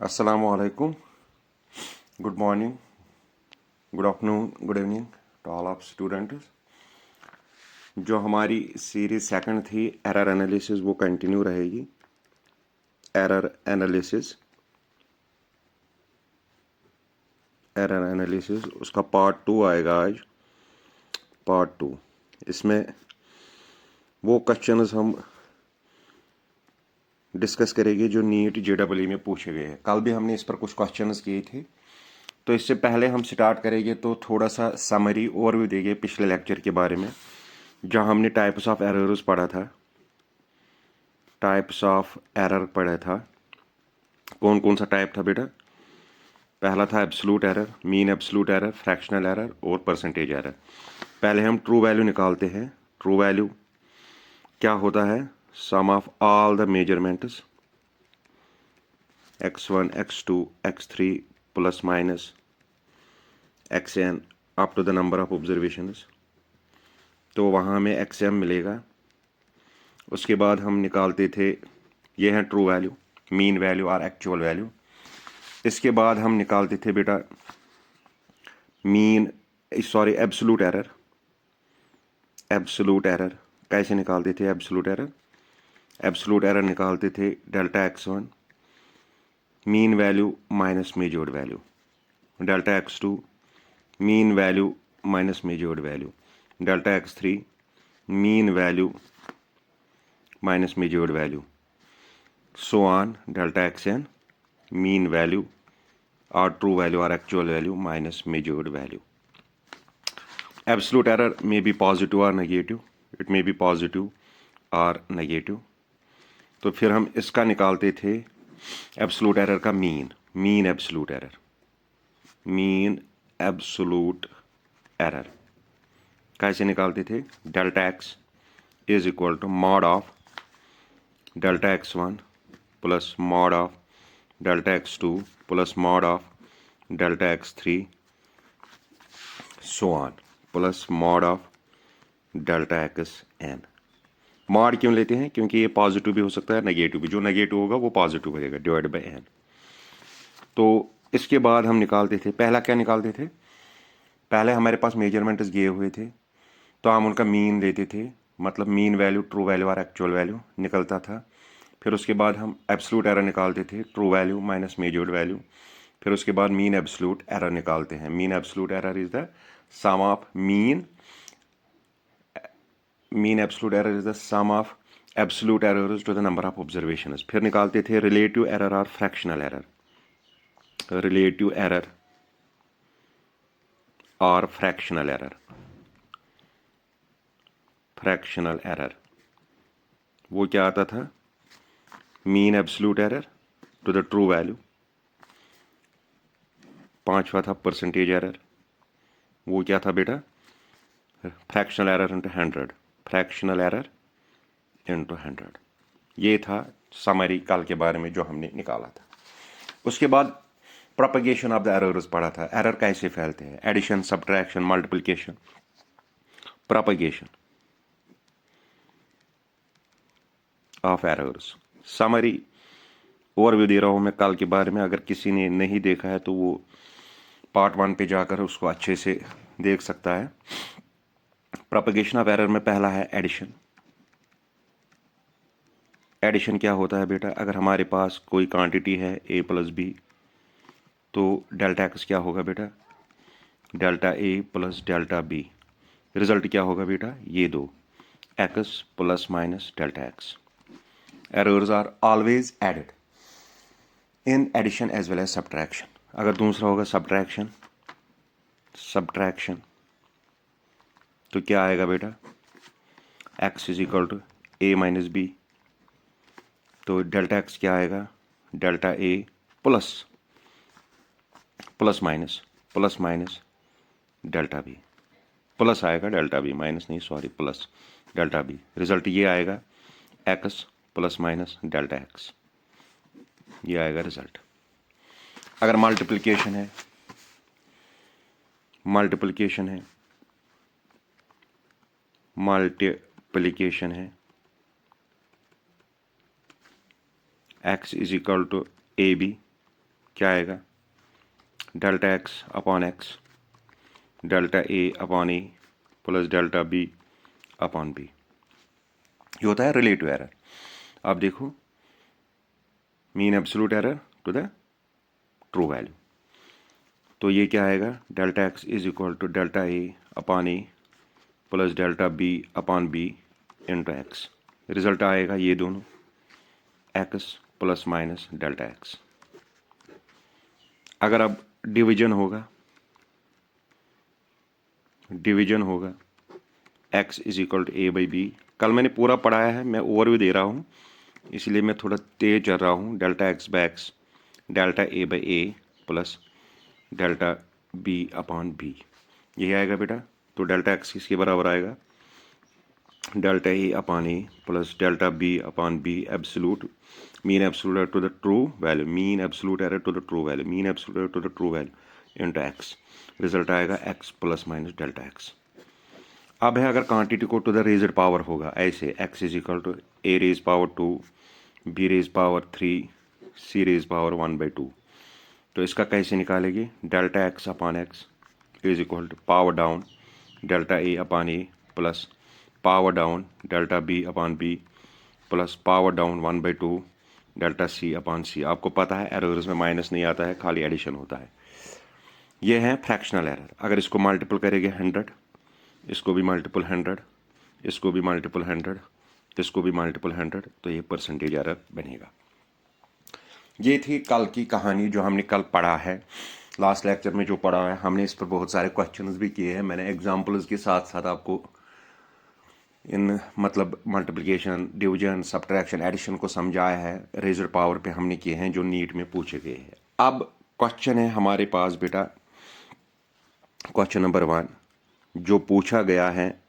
Assalamualaikum. Good morning, good afternoon, good evening to all of students. जो हमारी series second थी error analysis वो continue रहेगी. Error analysis उसका पार्ट 2 आएगा आज. पार्ट 2 इसमें वो क्वेश्चंस हम डिस्कस करेंगे जो नीट जेडब्ल्यू में पूछे गए हैं. कल भी हमने इस पर कुछ क्वेश्चंस किए थे. तो इससे पहले हम स्टार्ट करेंगे तो थोड़ा सा समरी ओवरव्यू देंगे पिछले लेक्चर के बारे में, जहाँ हमने टाइप्स ऑफ एरर्स पढ़ा था. टाइप्स ऑफ एरर पढ़ा था. कौन कौन सा टाइप था बेटा? पहला था absolute error, mean absolute error, fractional error और परसेंटेज एरर. पहले हम ट्रू वैल्यू निकालते हैं. ट्रू वैल्यू क्या होता है? Sum of all the measurements x1 x2 x3 plus minus xn up to the number of observations. तो वहाँ हमें xm मिलेगा. उसके बाद हम निकालते थे, ये है ट्रू वैल्यू, मीन वैल्यू और एक्चुअल वैल्यू. इसके बाद हम निकालते थे बेटा एब्सोल्यूट एरर. एब्सोल्यूट एरर कैसे निकालते थे? एब्सोल्यूट एरर निकालते थे delta x1 mean value minus measured value, delta x2 mean value minus measured value, delta x3 mean value minus measured value, so on delta xn mean value or true value or actual value minus measured value. Absolute error may be positive or negative. It may be positive or negative. तो फिर हम इसका निकालते थे absolute error का mean absolute error कैसे निकालते थे? Delta x is equal to mod of delta x1 plus mod of delta x2 plus mod of delta x3 so on plus mod of delta xn. Mod क्यों लेते हैं? क्योंकि ये positive भी हो सकता है, नेगेटिव भी. जो नेगेटिव होगा वो पॉजिटिव हो जाएगा, डिवाइड बाई n. तो इसके बाद हम निकालते थे, पहला क्या निकालते थे? पहले हमारे पास मेजरमेंट्स दिए हुए थे तो हम उनका मीन लेते थे, मतलब मीन वैल्यू, ट्रू वैल्यू और एक्चुअल वैल्यू निकलता था. फिर उसके बाद हम एब्सोल्यूट एरर निकालते थे, true value minus measured value. फिर उसके बाद मीन एब्सोल्यूट एरर निकालते हैं. Mean absolute error is the sum of mean absolute error is the sum of absolute errors to the number of observations. फिर निकालते थे रिलेटिव एरर और fractional error. Relative error और फ्रैक्शनल एरर वो क्या आता था? Mean absolute error to the true value. पांचवा था परसेंटेज एरर. वो क्या था बेटा? Fractional error into 100. Fractional error into 100. ये था समरी कल के बारे में जो हमने निकाला था. उसके बाद प्रोपगेशन ऑफ द एरर्स पढ़ा था. एरर कैसे फैलते हैं? Addition, subtraction, multiplication, propagation of errors. Summary overview दे रहा हूँ मैं कल के बारे में. अगर किसी ने नहीं देखा है तो वो पार्ट 1 पे जाकर उसको अच्छे से देख सकता है. प्रोपगेशन ऑफ एरर में पहला है एडिशन. एडिशन क्या होता है बेटा? अगर हमारे पास कोई क्वांटिटी है a प्लस बी, तो डेल्टा एक्स क्या होगा बेटा? Delta A plus delta B. Result क्या होगा बेटा? ये दो, X plus minus delta X. Errors are always added in addition as well as subtraction. अगर दूसरा होगा सब्ट्रैक्शन तो क्या आएगा बेटा? X is equal to A minus B. तो डेल्टा एक्स क्या आएगा? Delta A plus minus delta B. Plus आएगा डेल्टा बी, माइनस नहीं, sorry, plus delta B. Result ये आएगा X plus minus delta X. ये आएगा रिजल्ट. अगर मल्टीप्लिकेशन है X is equal to A B क्या आएगा, delta X upon X delta A upon A plus delta B upon B, ये होता है रिलेटिव एरर। अब देखो, mean absolute error to the true value, तो ये क्या आएगा, delta x is equal to delta A upon A plus delta B upon B into x. Result आएगा ये दोनों, x plus minus delta x. अगर अब डिवीजन होगा x is equal to a by b, कल मैंने पूरा पढ़ाया है, मैं ओवरव्यू दे रहा हूँ इसलिए मैं थोड़ा तेज चल रहा हूँ। Delta X by X delta A by A plus delta B upon B, यही आएगा बेटा। तो डेल्टा एक्स किसके बराबर आएगा, delta A upon A plus delta B upon B absolute mean absolute error to the true value, mean absolute error to the true value, mean absolute error to the true value into x. Result आएगा X plus minus delta X. अब है अगर quantity को to the raised power होगा ऐसे, X is equal to A raise power 2 B raise power 3 C raise power 1/2, तो इसका कैसे निकालेंगे, delta X upon X is equal to power down delta A upon A plus power down delta B upon B plus power down 1/2 delta C upon C. आपको पता है errors में minus नहीं आता है, खाली एडिशन होता है। ये है फ्रैक्शनल एरर। अगर इसको मल्टीपल करेंगे 100, इसको भी मल्टीपल 100, इसको भी मल्टीपल 100, इसको भी मल्टीपल 100, तो ये परसेंटेज एरर बनेगा। ये थी कल की कहानी जो हमने कल पढ़ा है, लास्ट लेक्चर में जो पढ़ा है हमने, इस पर बहुत सारे क्वेश्चंस भी किए हैं। मैंने एग्जांपल्स के साथ साथ आपको इन मतलब मल्टीप्लिकेशन डिवीजन सब्ट्रैक्शन एडिशन को समझाया है। रेजर पावर पे हमने किए हैं जो नीट में पूछे गए हैं। अब क्वेश्चन है हमारे पास बेटा, क्वेश्चन नंबर 1 जो पूछा गया है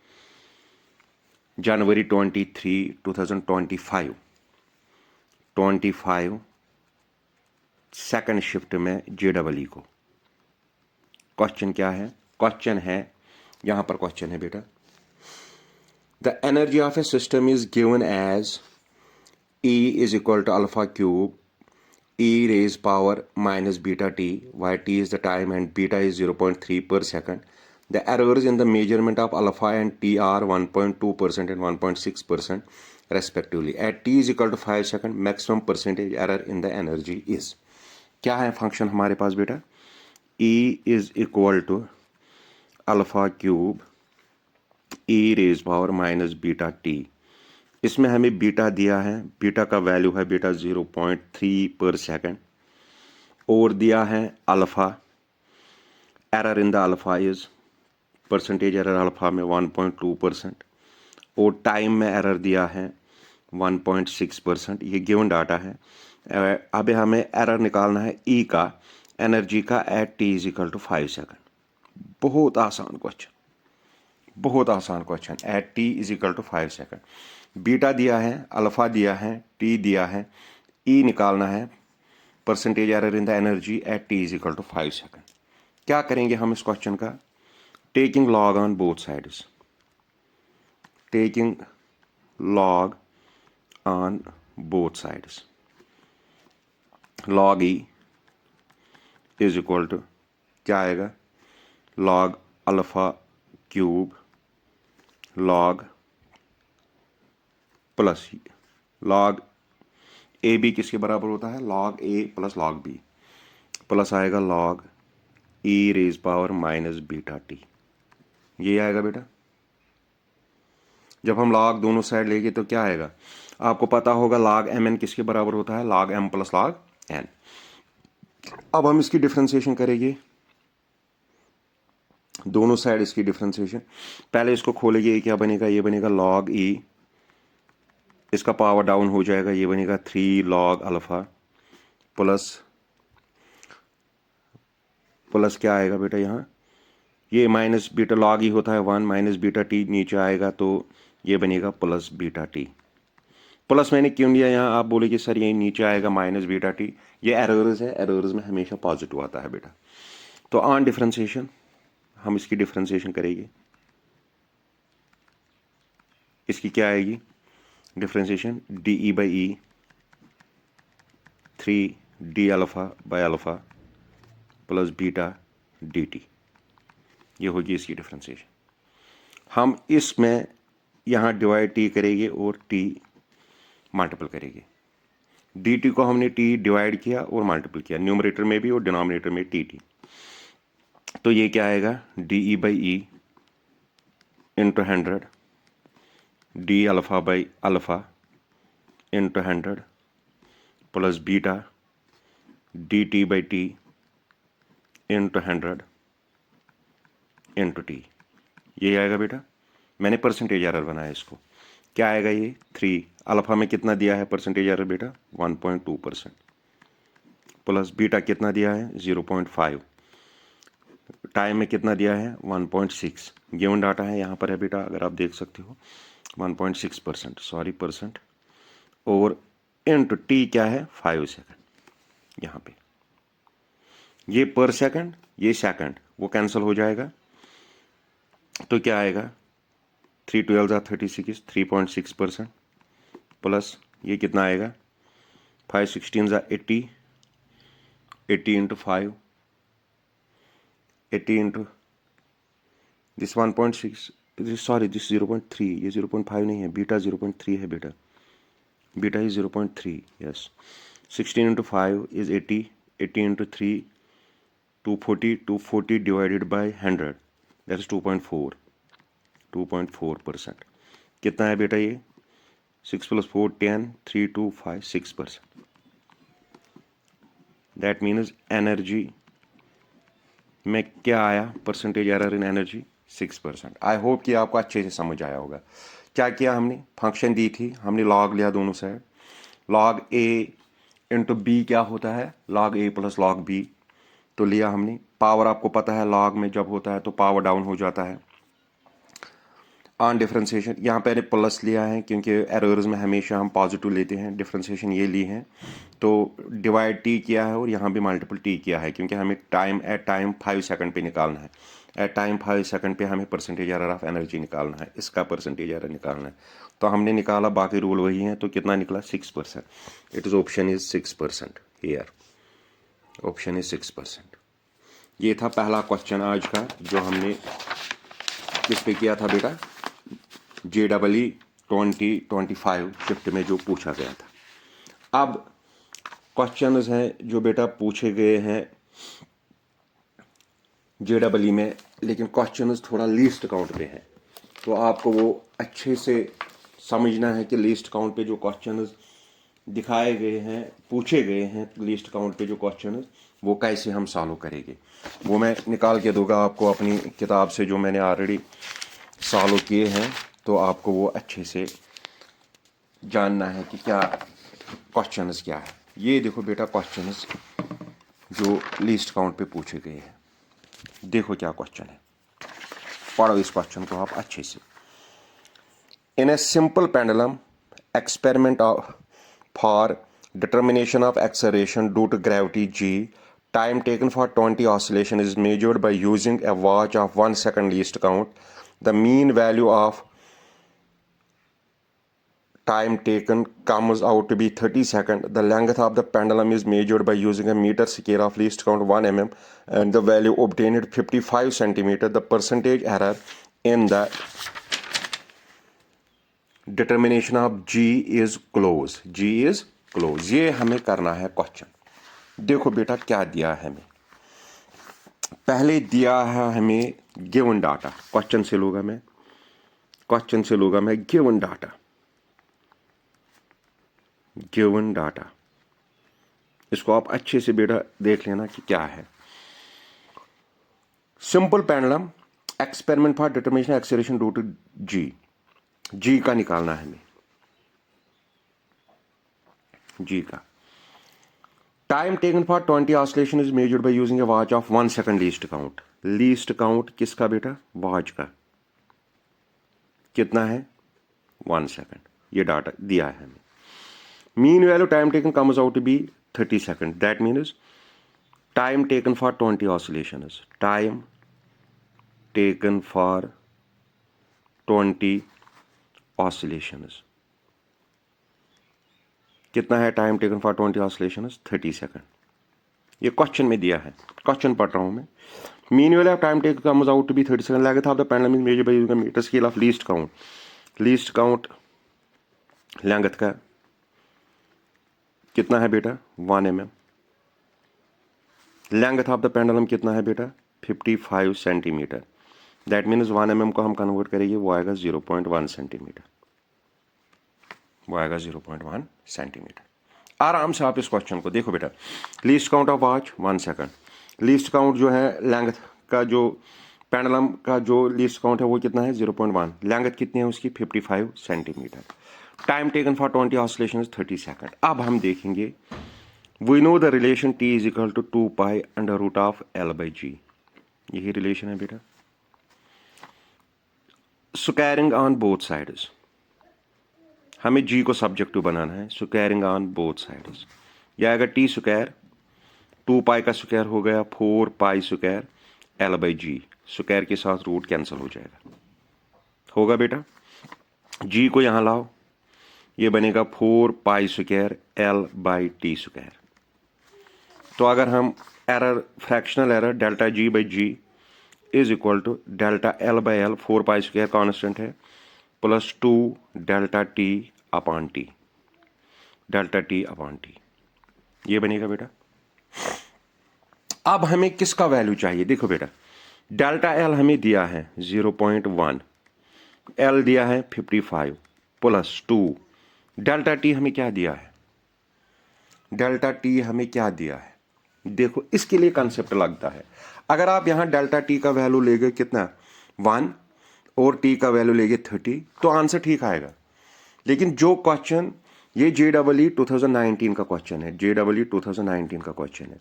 जनवरी 23, 2025 सेकंड शिफ्ट में JEE को। क्वेश्चन क्या है, क्वेश्चन है यहां पर, क्वेश्चन है बेटा, the energy of a system is given as E is equal to alpha cube E raised power minus beta t, where t is the time and beta is 0.3 per second. The errors in the measurement of alpha and t are 1.2% and 1.6% respectively. At t is equal to 5 second, maximum percentage error in the energy is. क्या है function हमारे पास बेटा, E is equal to alpha cube E raised power minus beta t. इसमें हमें beta दिया है, beta का value है बेटा 0.3 पर सेकेंड, और दिया है alpha, error in the alpha is percentage error alpha में 1.2%, और टाइम में एरर दिया है 1.6%। ये गिवन डाटा है। अब हमें एरर निकालना है ई का, एनर्जी का at T is equal to 5 second. बहुत आसान क्वेश्चन, बहुत आसान question. At T is equal to 5 second, beta दिया है, अल्फा दिया है, टी दिया है, ई निकालना है, percentage error in the energy at T is equal to 5 second. क्या करेंगे हम इस क्वेश्चन का, taking log on both sides, taking log on both sides, log E is equal to क्या आएगा, log alpha cube log plus log A B किसके बराबर होता है, log A plus log B, plus आएगा log E raise power minus beta T, ये आएगा बेटा। जब हम लॉग दोनों साइड लेंगे तो क्या आएगा, आपको पता होगा लॉग एम एन किसके बराबर होता है, log M plus log N. अब हम इसकी डिफ्रेंसिएशन करेंगे, दोनों साइड इसकी डिफ्रेंसिएशन, पहले इसको खोलेंगे, ये क्या बनेगा, ये बनेगा लॉग ई, इसका पावर डाउन हो जाएगा, ये बनेगा 3 लॉग अल्फा प्लस क्या आएगा बेटा, यहाँ ये माइनस बीटा लॉग ही होता है 1 माइनस बीटा टी, नीचे आएगा तो ये बनेगा प्लस बीटा टी। प्लस मैंने क्यों लिया यहाँ, आप बोले कि सर ये नीचे आएगा माइनस बीटा टी, ये एरर्स है, एरर्स में हमेशा पॉजिटिव आता है बेटा। तो ऑन डिफ्रेंसिएशन हम इसकी डिफ्रेंसिएशन करेंगे, इसकी क्या आएगी differentiation, D E by E 3 D alpha bye alpha plus beta D T, ये होगी इसकी डिफ्रेंसिएशन। हम इसमें यहाँ डिवाइड टी करेंगे और टी मल्टीपल करेंगे। डी टी को हमने टी डिवाइड किया और मल्टीपल किया, न्यूमरेटर में भी और डिनोमिनेटर में टी टी। तो ये क्या आएगा, D E by E into 100 D alpha by alpha into 100 plus beta D T by T into 100 into T. ये आएगा बेटा, मैंने परसेंटेज एरर बनाया इसको, क्या आएगा ये 3। अल्फ़ा में कितना दिया है परसेंटेज एरर बेटा 1.2%, प्लस बीटा कितना दिया है 0.5, टाइम में कितना दिया है 1.6, गिवन डाटा है यहाँ पर है बेटा, अगर आप देख सकते हो 1.6%, सॉरी परसेंट, और इंटू टी क्या है 5 सेकंड। यहाँ पे ये पर सेकंड, ये सेकंड, वो कैंसिल हो जाएगा, तो क्या आएगा 3 12 36, 3.6%, प्लस ये कितना आएगा 5 16 80, 80 into 5, 80 into this 1.6, sorry this 0.3, ये 0.5 नहीं है, बीटा 0.3 है बेटा, beta is 0.3, yes. 16 into 5 is 80, 80 into 3 240, 240 divided by 100 that is 2.4, 2.4%। कितना है बेटा ये 6 + 4 10, 3 2 5 6%। दैट मीन्स एनर्जी में क्या आया, परसेंटेज एरर इन एनर्जी 6%। आई होप कि आपको अच्छे से समझ आया होगा। क्या किया हमने, फंक्शन दी थी, हमने लॉग लिया दोनों साइड, लॉग ए इंटू बी क्या होता है log A plus log B, तो लिया हमने। पावर आपको पता है लॉग में जब होता है तो पावर डाउन हो जाता है ऑन डिफ्रेंसिएशन। यहाँ पे प्लस लिया है क्योंकि एरर्स में हमेशा हम पॉजिटिव लेते हैं, डिफ्रेंसिएशन ये ली है, तो डिवाइड टी किया है और यहाँ भी मल्टीपल टी किया है क्योंकि हमें एट टाइम 5 सेकंड पे निकालना है, एट टाइम 5 सेकंड पे हमें परसेंटेज एरर ऑफ एनर्जी निकालना है, इसका परसेंटेज एरर निकालना है। तो हमने निकाला, बाकी रूल वही है, तो कितना निकला 6%। It is option is 6% here, option is 6%। ये था पहला क्वेश्चन आज का जो हमने किस पे किया था बेटा, JEE 2025 शिफ्ट में जो पूछा गया था। अब क्वेश्चंस हैं जो बेटा पूछे गए हैं JEE में, लेकिन क्वेश्चंस थोड़ा लीस्ट काउंट पे हैं, तो आपको वो अच्छे से समझना है कि लीस्ट काउंट पे जो क्वेश्चंस दिखाए गए हैं, पूछे गए हैं लीस्ट काउंट पे जो क्वेश्चंस, वो कैसे हम सॉल्व करेंगे। वो मैं निकाल के दूंगा आपको अपनी किताब से जो मैंने ऑलरेडी सॉल्व किए हैं, तो आपको वो अच्छे से जानना है कि क्या क्वेश्चंस क्या है। ये देखो बेटा क्वेश्चंस जो लीस्ट काउंट पे पूछे गए हैं, देखो क्या क्वेश्चन है, पढ़ो इस क्वेश्चन को आप अच्छे से। In a simple pendulum experiment for determination of acceleration due to gravity g, time taken for 20 oscillation is measured by using a watch of 1 second least count. The mean value of time taken comes out to be 30 seconds. The length of the pendulum is measured by using a meter scale of least count 1 mm and the value obtained 55 centimeter. The percentage error in the determination of G is close. G is close. ये हमें करना है question. देखो बेटा क्या दिया है हमें, पहले दिया है हमें गिवन डाटा, क्वेश्चन से लूँगा मैं, क्वेश्चन से लूँगा मैं गिवन डाटा, गिवन डाटा, इसको आप अच्छे से बेटा देख लेना कि क्या है। Simple pendulum experiment for determination acceleration due to G, G का निकालना है हमें, जी का। Time taken for 20 oscillation is measured by using a watch of 1 second least count. Least count किसका बेटा, वॉच का, कितना है 1 सेकंड, ये डाटा दिया है हमें। Mean value time taken comes out to be 30 second, that means time taken for 20 oscillations, time taken for 20 oscillations कितना है time taken for 20 oscillations 30 second. ये क्वेश्चन में दिया है, क्वेश्चन पढ़ रहा हूँ मैं। Mean value of time taken comes out to be 30 second. Length of the pendulum is measured by using the metre scale of least count. Least count length का कितना है बेटा 1 mm। Length of the pendulum कितना है बेटा 55 centimetre. That means 1 mm को हम convert करेंगे, वो आएगा 0.1 सेंटीमीटर, वो आएगा 0.1 सेंटीमीटर। आराम से आप इस क्वेश्चन को देखो बेटा। Least count of watch 1 second. Least count जो है लेंथ का, जो पेंडुलम का जो लीस्ट काउंट है वो कितना है 0.1। लेंथ कितनी है उसकी 55 centimetre. Time taken for 20 oscillation 30 second. अब हम देखेंगे we know the relation T is equal to 2 pi under root of L by G। यही रिलेशन है बेटा। स्क्वायरिंग ऑन बोथ साइड्स, हमें G को सब्जेक्टिव बनाना है। स्क्वायरिंग ऑन बोथ साइड्स, यह आएगा T स्क्वायर, 2 पाई का स्क्वायर हो गया 4 pi square L by G। Square के साथ रूट कैंसिल हो जाएगा, होगा बेटा। G को यहां लाओ, ये बनेगा 4 pi square L by T square. तो अगर हम error, fractional error delta G by G is equal to delta L by L, 4 pi square constant है, plus 2 delta T upon T, delta T upon T, ये बनेगा बेटा। अब हमें किसका वैल्यू चाहिए, देखो बेटा डेल्टा L हमें दिया है 0.1, L दिया है 55 प्लस 2, डेल्टा T हमें क्या दिया है, डेल्टा T हमें क्या दिया है। देखो इसके लिए कंसेप्ट लगता है। अगर आप यहां डेल्टा T का वैल्यू ले गए कितना 1 और T का वैल्यू ले गए 30 तो आंसर ठीक आएगा। लेकिन जो क्वेश्चन, ये JEE 2019 का क्वेश्चन है, JEE 2019 का क्वेश्चन है,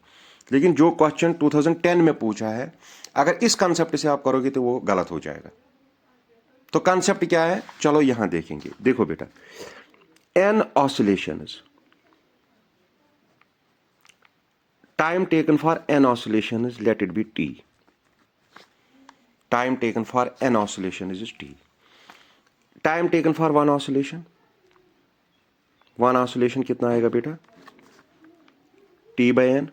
लेकिन जो क्वेश्चन 2010 में पूछा है अगर इस कंसेप्ट से आप करोगे तो वो गलत हो जाएगा। तो कंसेप्ट क्या है, चलो यहां देखेंगे। देखो बेटा n oscillations, time taken for n oscillation is, let it be T. Time taken for n oscillation is T. Time taken for one oscillation कितना आएगा बेटा T by n।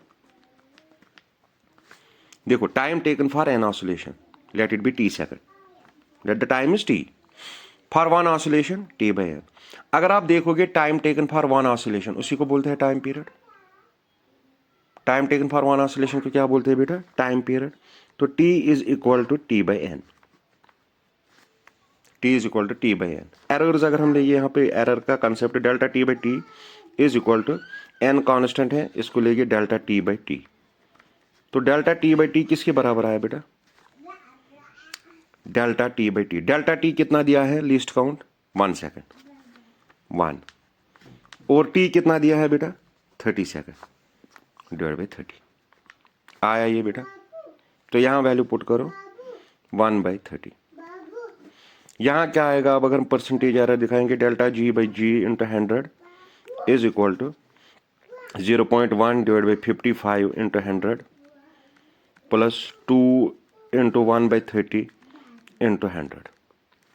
देखो time taken for n oscillation, let it be T second, let the time is T, for one oscillation T by n। अगर आप देखोगे time taken for one oscillation उसी को बोलते हैं time period. Time taken for one oscillation को क्या बोलते हैं बेटा टाइम पीरियड। तो T is equal to T by N, T is equal to T by N. Errors अगर हम ले यहाँ पे एरर का concept delta T by T is equal to n constant है, इसको लेके डेल्टा T बाई T। तो डेल्टा T बाई T किसके बराबर आया बेटा delta T by T। Delta T कितना दिया है लीस्ट काउंट 1 सेकेंड 1, और T कितना दिया है बेटा 30 सेकेंड डिवाइड बाई 30 आया ये बेटा। तो यहां वैल्यू पुट करो 1/30। यहां क्या आएगा, अब अगर हम परसेंटेज एरर दिखाएंगे delta G by G into 100 is equal to 0.1 divide by 55 into 100 plus 2 into 1/30 into 100।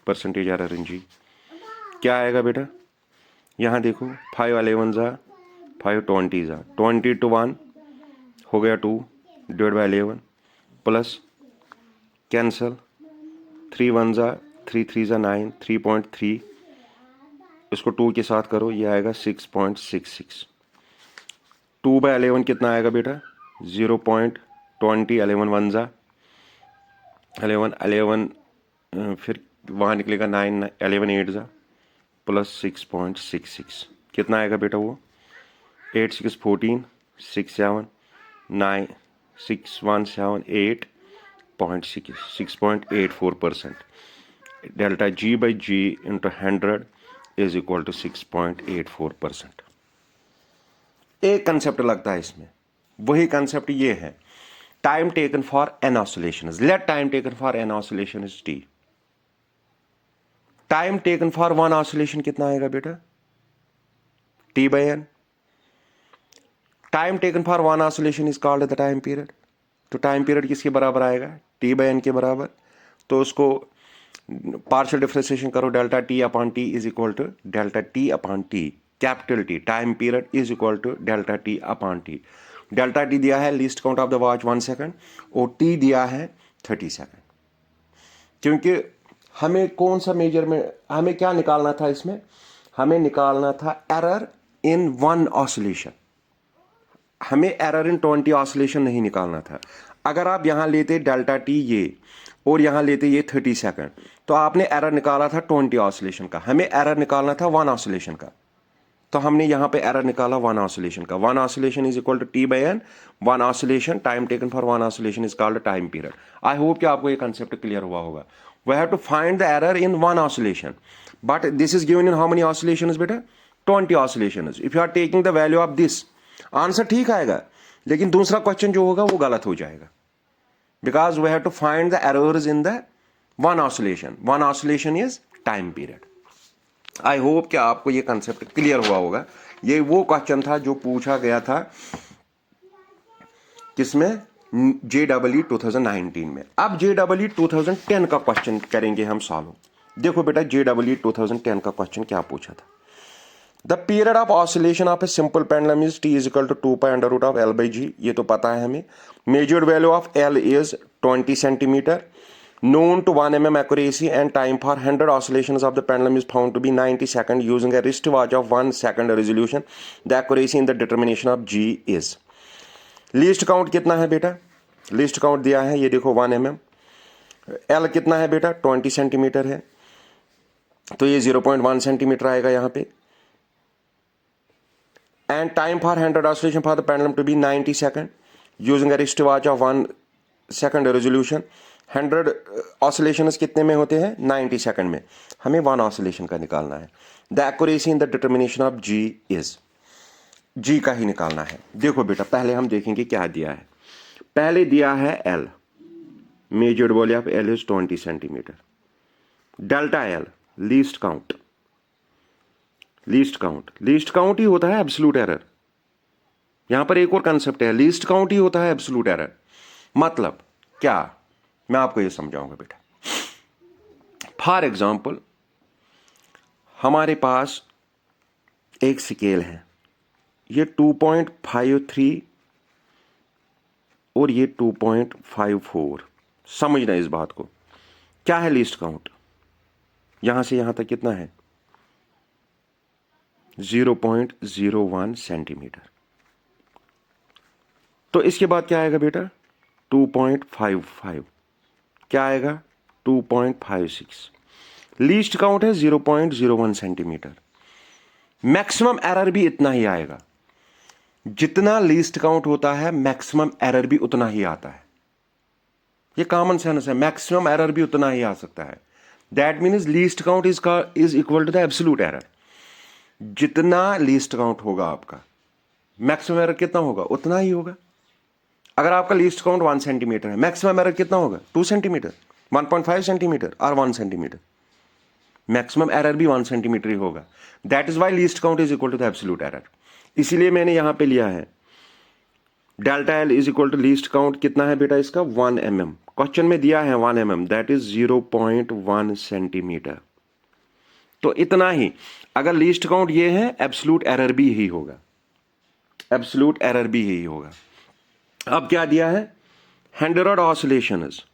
Percentage error in G क्या आएगा बेटा, यहां देखो 5 11 जा 5 20 जा 20 to 1 हो गया 2 डिवाइड बाई 11 प्लस कैंसल 3 1 जा 3 3 जा 9 3.3, इसको 2 के साथ करो ये आएगा 6.66। 2 बाई 11 कितना आएगा बेटा 0.20, 11 1 जा 11 फिर वहाँ निकलेगा 9 11 8 जा प्लस 6.66 कितना आएगा बेटा वो 8 6 14 6 7 9 6 1 7 6.84%। Delta G by G into 100 is equal to 6.84%। एक कंसेप्ट लगता है इसमें, वही कंसेप्ट ये है time taken for N oscillation, let time taken for N oscillation is T। Time taken for one oscillation कितना आएगा बेटा T by N. Time taken for one oscillation is called the time period. तो time period किसके बराबर आएगा T by N के बराबर। तो उसको पार्शियल डिफरेंशिएशन करो delta T upon T is equal to delta T upon T capital T time period is equal to delta T upon T. Delta T दिया है least count of the watch 1 second और T दिया है 30 second. क्योंकि हमें कौन सा measurement, हमें क्या निकालना था इसमें, हमें निकालना था एरर इन 1 ऑसिलेशन, हमें एरर इन 20 ऑसिलेशन नहीं निकालना था। अगर आप यहां लेते डेल्टा टी ये और यहां लेते ये 30 सेकंड तो आपने एरर निकाला था 20 ऑसिलेशन का, हमें एरर निकालना था 1 ऑसिलेशन का। तो हमने यहां पे एरर निकाला 1 ऑसिलेशन का। 1 oscillation is equal to T by N. 1 oscillation time taken for 1 oscillation is called time period. I hope कि आपको ये कंसेप्ट क्लियर हुआ होगा। We have to find the error in 1 oscillation, but this is given in how many oscillations बेटा, 20 oscillations. If you are taking the value of this, answer ठीक आएगा, लेकिन दूसरा क्वेश्चन जो होगा वो गलत हो जाएगा, because we have to find the errors in the 1 oscillation. 1 oscillation is time period. I hope कि आपको ये कंसेप्ट क्लियर हुआ होगा। ये वो क्वेश्चन था जो पूछा गया था किसमें, JEE 2019 में। अब JEE 2010 का क्वेश्चन करेंगे हम सॉल्व। देखो बेटा JEE 2010 का क्वेश्चन क्या पूछा था। The period of oscillation of a simple pendulum is T is equal to 2 pi under root of L by G, ये तो पता है हमें। Measured value of L is 20 centimetre. Known to 1 mm accuracy and time for 100 oscillations of the pendulum is found to be 90 seconds using a wristwatch of 1 second resolution. The accuracy in the determination of G is. Least count कितना है बेटा, least count दिया है ये देखो 1 mm। L कितना है बेटा 20 सेंटीमीटर है, तो ये 0.1 सेंटीमीटर आएगा यहाँ पे। And time for 100 oscillation for the pendulum to be 90 second using a wristwatch of 1 second resolution. 100 oscillations कितने में होते हैं, 90 सेकंड में। हमें 1 ऑसिलेशन का निकालना है। The accuracy in the determination of G is, G का ही निकालना है। देखो बेटा पहले हम देखेंगे क्या दिया है। पहले दिया है L, measured value of L is 20 centimetre. Delta L least count, least count, least count ही होता है एब्सोल्यूट एरर। यहां पर एक और कंसेप्ट है, लीस्ट काउंट ही होता है एब्सोल्यूट एरर। मतलब क्या, मैं आपको ये समझाऊंगा बेटा। फॉर एग्जाम्पल हमारे पास एक स्केल है, ये 2.53 और ये 2.54। समझना इस बात को, क्या है लीस्ट काउंट, यहां से यहां तक कितना है 0.01 सेंटीमीटर। तो इसके बाद क्या आएगा बेटा 2.55, क्या आएगा 2.56। लीस्ट काउंट है 0.01 सेंटीमीटर। मैक्सिमम एरर भी इतना ही आएगा, जितना लीस्ट काउंट होता है मैक्सिमम एरर भी उतना ही आता है। ये कॉमन सेंस है, मैक्सिमम एरर भी उतना ही आ सकता है। That means least count is equal to the absolute error. जितना लीस्ट काउंट होगा आपका, मैक्सिमम एरर कितना होगा उतना ही होगा। अगर आपका लीस्ट काउंट 1 सेंटीमीटर है, मैक्सिमम एरर कितना होगा 2 सेंटीमीटर, 1.5 सेंटीमीटर और 1 सेंटीमीटर। मैक्सिमम एरर भी 1 सेंटीमीटर ही होगा। That is why least count is equal to the absolute error. इसीलिए मैंने यहां पे लिया है delta L is equal to least count कितना है बेटा इसका 1 mm। क्वेश्चन में दिया है 1 mm, दैट इज 0.1 सेंटीमीटर। तो इतना ही, अगर लीस्ट काउंट ये है एब्सोल्यूट एरर भी यही होगा, एब्सोल्यूट एरर भी यही होगा। अब क्या दिया है 100 ऑसिलेशंस,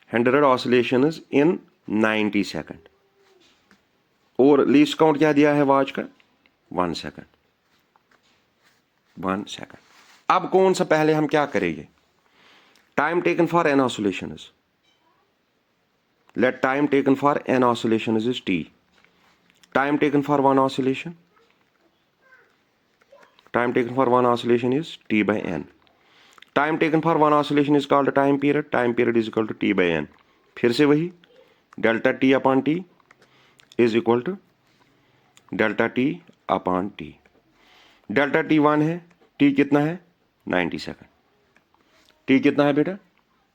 100 ऑसिलेशंस इन 90 सेकंड, और लीस्ट काउंट क्या दिया है वॉच का 1 सेकंड, 1 सेकंड। अब कौन सा पहले हम क्या करेंगे, time taken for n oscillations, let time taken for n oscillations is t। Time taken for 1 oscillation, time taken for 1 oscillation is T by N. Time taken for 1 oscillation is called a time period. Time period is equal to T by N. फिर से वही delta T upon T is equal to delta T upon T. delta T 1 है, T कितना है 90 second. T कितना है बेटा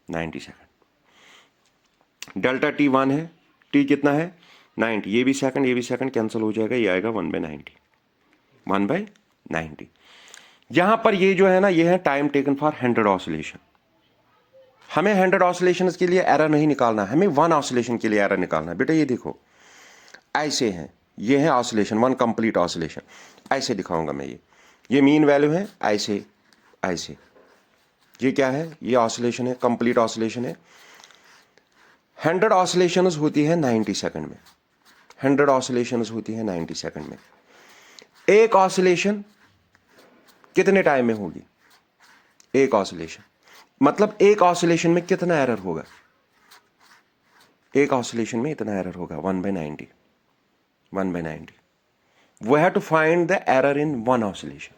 90 second. delta T 1 है, T कितना है 90। ये भी सेकंड कैंसिल हो जाएगा, ये आएगा 1/90, 1/90। यहां पर ये जो है ना, ये है टाइम टेकन फॉर 100 ऑसिलेशन। हमें 100 ऑसिलेशन के लिए एरर नहीं निकालना, हमें 1 ऑसिलेशन के लिए एरर निकालना है। बेटा ये देखो ऐसे हैं, ये है ऑसिलेशन, वन कंप्लीट ऑसिलेशन। ऐसे दिखाऊंगा मैं, ये मीन वैल्यू है, ऐसे ऐसे। ये क्या है, ये ऑसिलेशन है, कंप्लीट ऑसिलेशन है। 100 ऑसिलेशंस होती है 90 सेकंड में, 100 ऑसिलेशंस होती है 90 सेकंड में। एक ऑसिलेशन कितने टाइम में होगी, एक ऑसिलेशन, मतलब एक ऑसिलेशन में कितना एरर होगा, एक ऑसिलेशन में इतना एरर होगा 1/90, 1/90। We have to find the error in one oscillation.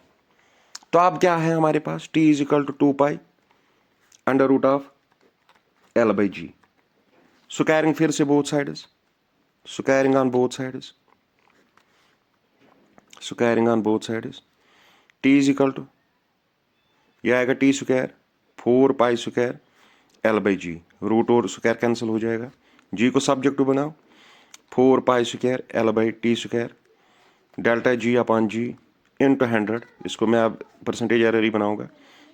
तो अब क्या है हमारे पास, t is equal to 2 pi under root of L/G। Squaring फिर से both sides, squaring on both sides, squaring on both sides. t is equal to, यह आएगा t square 4 pi square L/G, root और स्क्वायर कैंसिल हो जाएगा, g को subjective बनाओ, 4 pi square L/T square delta G upon G into 100, इसको मैं अब परसेंटेज एरर ही बनाऊंगा,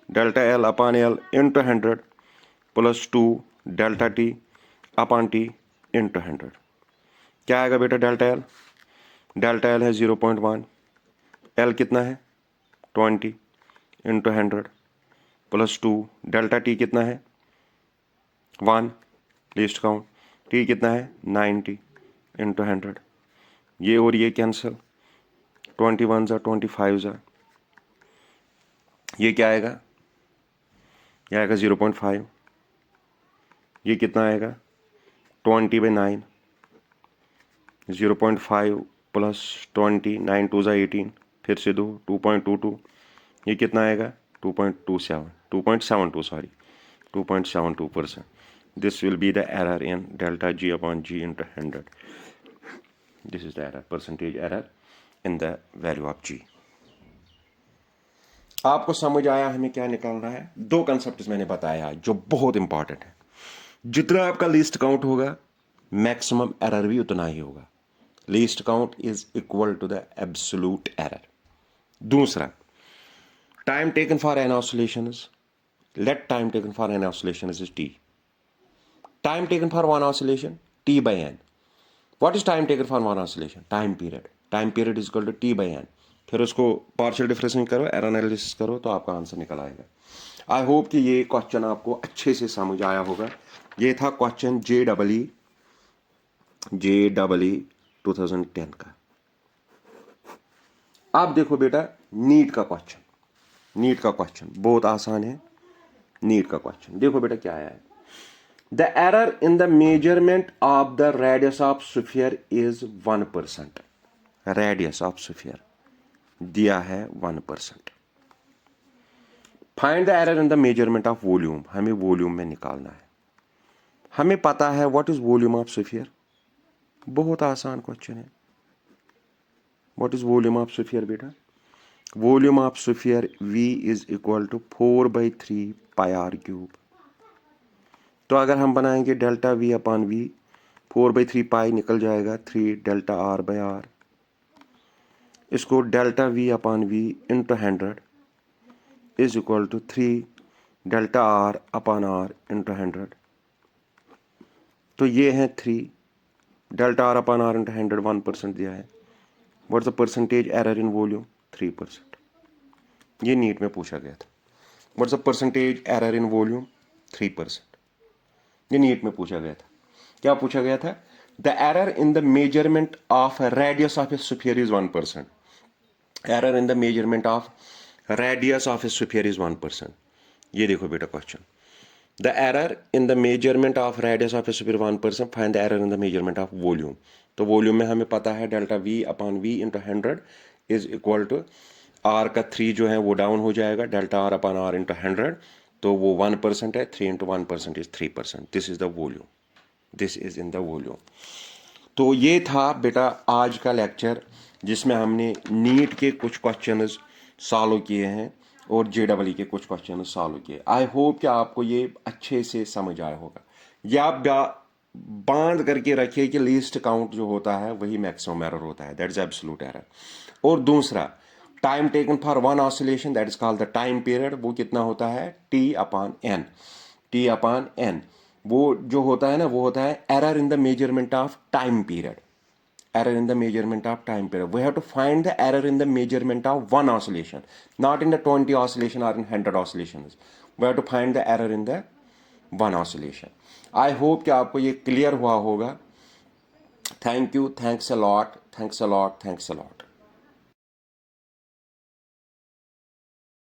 delta L upon L into 100 plus 2 delta T upon T into 100। क्या आएगा बेटा डेल्टा L, डेल्टा L है 0.1, L कितना है 20 इंटू 100 प्लस 2, डेल्टा T कितना है 1, लीस्ट काउंट, T कितना है 90 इंटू 100, ये और ये कैंसिल, 21 जा 25 जा, ये क्या आएगा, ये आएगा 0.5, ये कितना आएगा 20/9, 0.5 प्लस 20, 9 2 जा 18, फिर से 2, 2.22, ये कितना आएगा 2.27, 2.72 sorry 2.72%। This will be the error in delta G upon G into 100। This is the error, percentage error in the value of G। आपको समझ आया हमें क्या निकालना है, दो कंसेप्ट मैंने बताया जो बहुत इंपॉर्टेंट है। जितना आपका लीस्ट काउंट होगा मैक्सिमम एरर भी उतना ही होगा, least count is equal to the absolute error. दूसरा, time taken for N oscillation, let time taken for N oscillation is t, time taken for one oscillation t/n। What is time taken for one oscillation, time period, time period is equal to t/n। फिर उसको partial differentiation करो, error analysis करो, तो आपका answer निकल आएगा। आई hope कि ये क्वेश्चन आपको अच्छे से समझ आया होगा। ये था क्वेश्चन JEE 2010 का। अब देखो बेटा नीट का क्वेश्चन, नीट का क्वेश्चन बहुत आसान है। नीट का क्वेश्चन देखो बेटा क्या आया है, the error in the measurement of the radius of sphere is 1%। Radius of sphere दिया है 1%। Find the error in the measurement of volume, हमें वॉल्यूम में निकालना है। हमें पता है what is volume of sphere, बहुत आसान क्वेश्चन है। What is volume of sphere बेटा, volume of sphere V is equal to 4/3 pi r cube. तो अगर हम बनाएंगे delta V upon V, 4/3 pi निकल जाएगा 3 डेल्टा R/r, इसको delta V upon V into 100 is equal to 3 delta R upon r into 100। तो ये है 3 delta R upon r into 100, 1% दिया है। What's the percentage error in volume, 3%। ये NEET में पूछा गया था। What's the percentage error in volume, 3%। ये नीट में पूछा गया था। क्या पूछा गया था, the error in the measurement of radius of a sphere is 1%। Error in the measurement of radius of a sphere is 1%। ये देखो बेटा question, the error in the measurement of radius of a sphere 1%, find the error in the measurement of volume. तो volume में हमें पता है delta V upon V into 100 is equal to R का 3 जो है वो डाउन हो जाएगा, delta R upon R into 100, तो वो 1% है, 3 into 1% is 3%। This is the volume, this is in the volume. तो ये था बेटा आज का लेक्चर, जिसमें हमने नीट के कुछ क्वेश्चन सॉल्व किए हैं और JEE के कुछ क्वेश्चन सॉल्व किए। आई होप कि आपको ये अच्छे से समझ आया होगा। या आप बांध करके रखिए कि लीस्ट काउंट जो होता है वही मैक्सिमम एरर होता है, दैट इज एब्सोल्यूट एरर। और दूसरा, time taken for one oscillation that is called the time period, वो कितना होता है T upon N, T upon N। वो जो होता है ना वो होता है error in the measurement of time period, error in the measurement of time period. We have to find the error in the measurement of one oscillation, not in the 20 oscillation or in 100 oscillations. We have to find the error in the one oscillation. I hope कि आपको ये clear हुआ होगा. Thank you, thanks a lot, thanks a lot, thanks a lot.